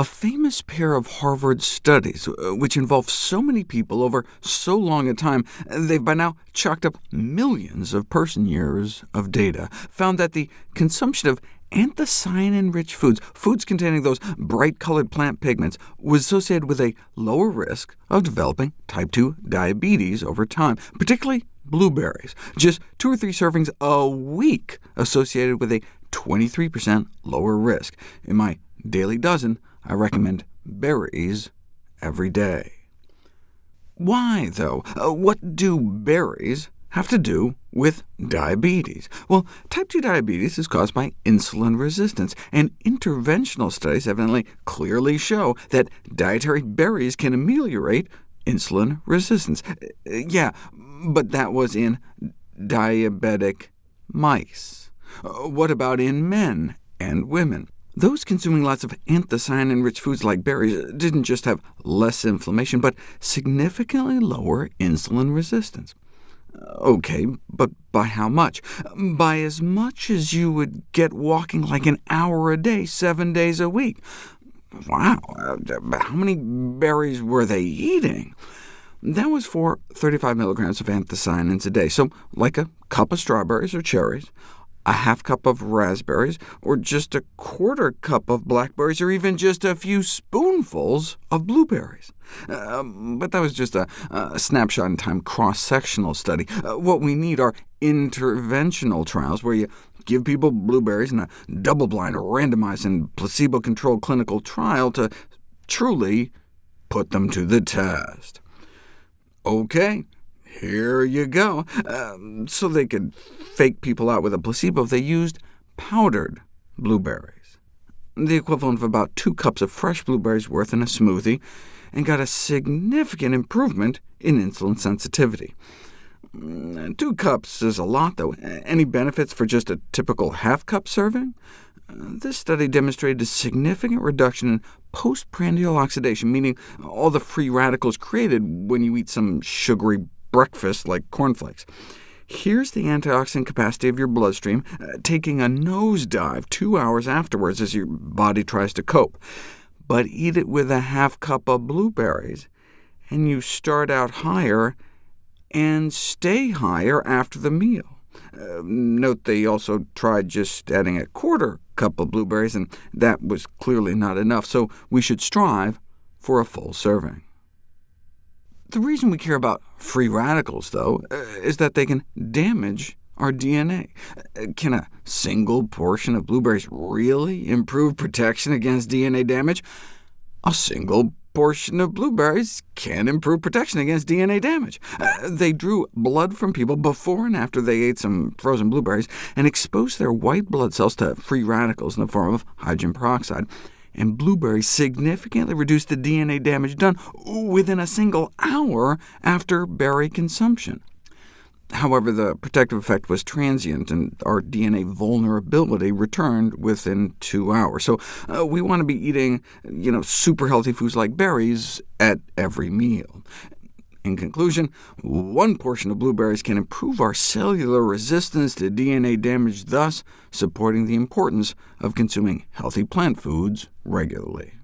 A famous pair of Harvard studies, which involved so many people over so long a time, they've by now chalked up millions of person-years of data, found that the consumption of anthocyanin-rich foods containing those bright-colored plant pigments, was associated with a lower risk of developing type 2 diabetes over time, particularly blueberries. Just 2 or 3 servings a week associated with a 23% lower risk. In my daily dozen, I recommend berries every day. Why, though? What do berries have to do with diabetes? Well, type 2 diabetes is caused by insulin resistance, and interventional studies evidently clearly show that dietary berries can ameliorate insulin resistance. Yeah, but that was in diabetic mice. What about in men and women? Those consuming lots of anthocyanin-rich foods like berries didn't just have less inflammation, but significantly lower insulin resistance. OK, but by how much? By as much as you would get walking like an hour a day, 7 days a week. Wow, how many berries were they eating? That was for 35 milligrams of anthocyanins a day, so like a cup of strawberries or cherries, a half cup of raspberries, or just a quarter cup of blackberries, or even just a few spoonfuls of blueberries. But that was just a snapshot in time cross-sectional study. What we need are interventional trials, where you give people blueberries in a double-blind, randomized, and placebo-controlled clinical trial to truly put them to the test. OK. Here you go. So they could fake people out with a placebo, they used powdered blueberries, the equivalent of about 2 cups of fresh blueberries worth in a smoothie, and got a significant improvement in insulin sensitivity. 2 cups is a lot, though. Any benefits for just a typical half-cup serving? This study demonstrated a significant reduction in postprandial oxidation, meaning all the free radicals created when you eat some sugary breakfast like cornflakes. Here's the antioxidant capacity of your bloodstream, taking a nosedive 2 hours afterwards as your body tries to cope. But eat it with a half cup of blueberries, and you start out higher and stay higher after the meal. Note they also tried just adding a quarter cup of blueberries, and that was clearly not enough, so we should strive for a full serving. The reason we care about free radicals, though, is that they can damage our DNA. Can a single portion of blueberries really improve protection against DNA damage? A single portion of blueberries can improve protection against DNA damage. They drew blood from people before and after they ate some frozen blueberries, and exposed their white blood cells to free radicals in the form of hydrogen peroxide. And blueberries significantly reduced the DNA damage done within a single hour after berry consumption. However, the protective effect was transient, and our DNA vulnerability returned within 2 hours. So we want to be eating super healthy foods like berries at every meal. In conclusion, 1 portion of blueberries can improve our cellular resistance to DNA damage, thus supporting the importance of consuming healthy plant foods regularly.